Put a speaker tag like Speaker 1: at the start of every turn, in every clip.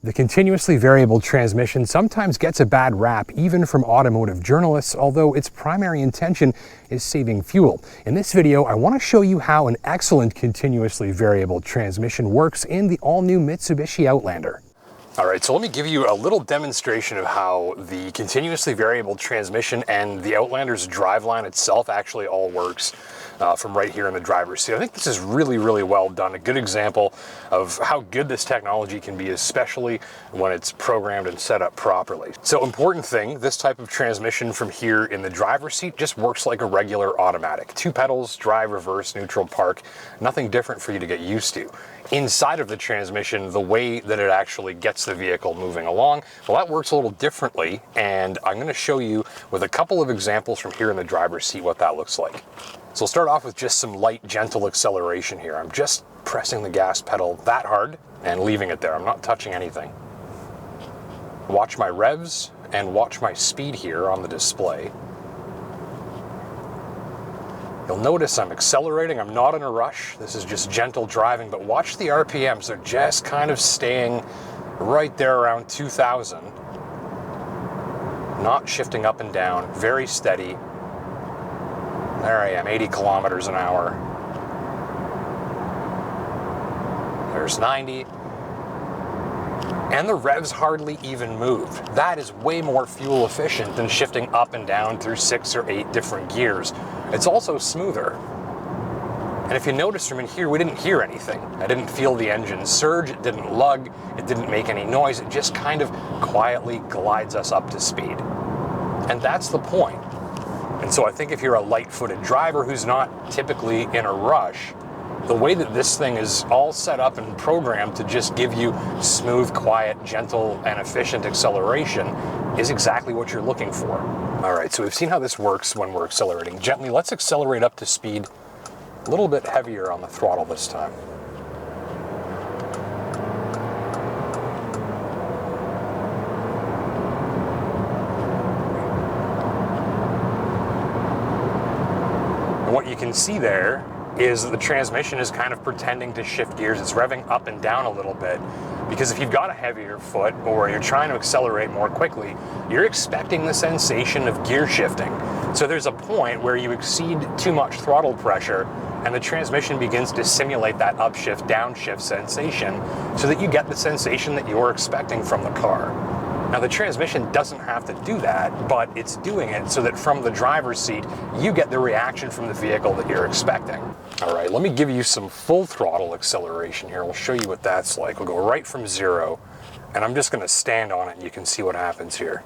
Speaker 1: The continuously variable transmission sometimes gets a bad rap even from automotive journalists, although its primary intention is saving fuel. In this video, I want to show you how an excellent continuously variable transmission works in the all-new Mitsubishi Outlander. All right, so let me give you a little demonstration of how the continuously variable transmission and the Outlander's driveline itself actually all works from right here in the driver's seat. I think this is really, really well done. A good example of how good this technology can be, especially when it's programmed and set up properly. So important thing, this type of transmission from here in the driver's seat just works like a regular automatic. 2 pedals, drive, reverse, neutral, park, nothing different for you to get used to. Inside of the transmission, the way that it actually gets the vehicle moving along, well, that works a little differently, and I'm going to show you with a couple of examples from here in the driver's seat what that looks like. So we'll start off with just some light, gentle acceleration here. I'm just pressing the gas pedal that hard and leaving it there. I'm not touching anything. Watch my revs and watch my speed here on the display. You'll notice I'm accelerating, I'm not in a rush. This is just gentle driving, but watch the RPMs. They're just kind of staying right there around 2,000. Not shifting up and down, very steady. There I am, 80 kilometers an hour. There's 90. And the revs hardly even moved. That is way more fuel efficient than shifting up and down through 6 or 8 different gears. It's also smoother. And if you notice from in here, we didn't hear anything. I didn't feel the engine surge, it didn't lug, it didn't make any noise. It just kind of quietly glides us up to speed. And that's the point. And so I think if you're a light-footed driver who's not typically in a rush, the way that this thing is all set up and programmed to just give you smooth, quiet, gentle, and efficient acceleration is exactly what you're looking for. All right, so we've seen how this works when we're accelerating gently. Let's accelerate up to speed, a little bit heavier on the throttle this time. And what you can see there is that the transmission is kind of pretending to shift gears. It's revving up and down a little bit, because if you've got a heavier foot or you're trying to accelerate more quickly, you're expecting the sensation of gear shifting. So there's a point where you exceed too much throttle pressure and the transmission begins to simulate that upshift, downshift sensation so that you get the sensation that you're expecting from the car. Now the transmission doesn't have to do that, but it's doing it so that from the driver's seat, you get the reaction from the vehicle that you're expecting. All right, let me give you some full throttle acceleration here. We'll show you what that's like. We'll go right from 0, and I'm just gonna stand on it and you can see what happens here.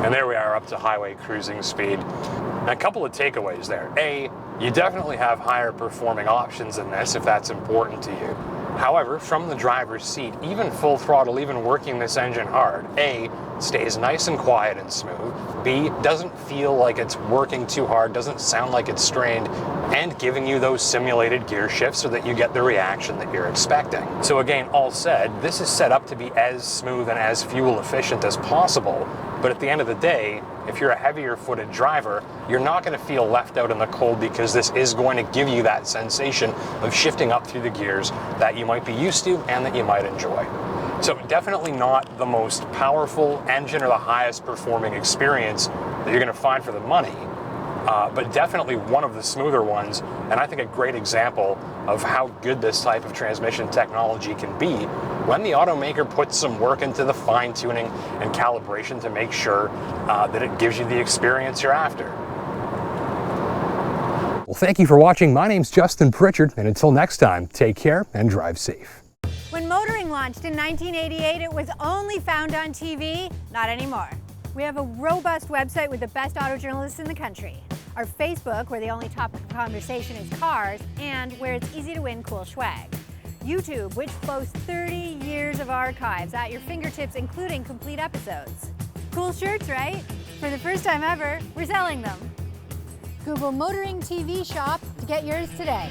Speaker 1: And there we are up to highway cruising speed. And a couple of takeaways there. A, you definitely have higher performing options in this if that's important to you. However, from the driver's seat, even full throttle, even working this engine hard, A, stays nice and quiet and smooth. B, doesn't feel like it's working too hard, doesn't sound like it's strained, and giving you those simulated gear shifts so that you get the reaction that you're expecting. So again, all said, this is set up to be as smooth and as fuel efficient as possible. But at the end of the day, if you're a heavier footed driver, you're not going to feel left out in the cold, because this is going to give you that sensation of shifting up through the gears that you might be used to and that you might enjoy. So definitely not the most powerful engine or the highest performing experience that you're going to find for the money, but definitely one of the smoother ones, and I think a great example of how good this type of transmission technology can be when the automaker puts some work into the fine-tuning and calibration to make sure that it gives you the experience you're after. Well, thank you for watching. My name's Justin Pritchard, and until next time, take care and drive safe.
Speaker 2: When motoring launched in 1988, it was only found on TV. Not anymore. We have a robust website with the best auto journalists in the country. Our Facebook, where the only topic of conversation is cars, and where it's easy to win cool swag. YouTube, which boasts 30 years of archives at your fingertips, including complete episodes. Cool shirts, right? For the first time ever, we're selling them. Google Motoring TV Shop to get yours today.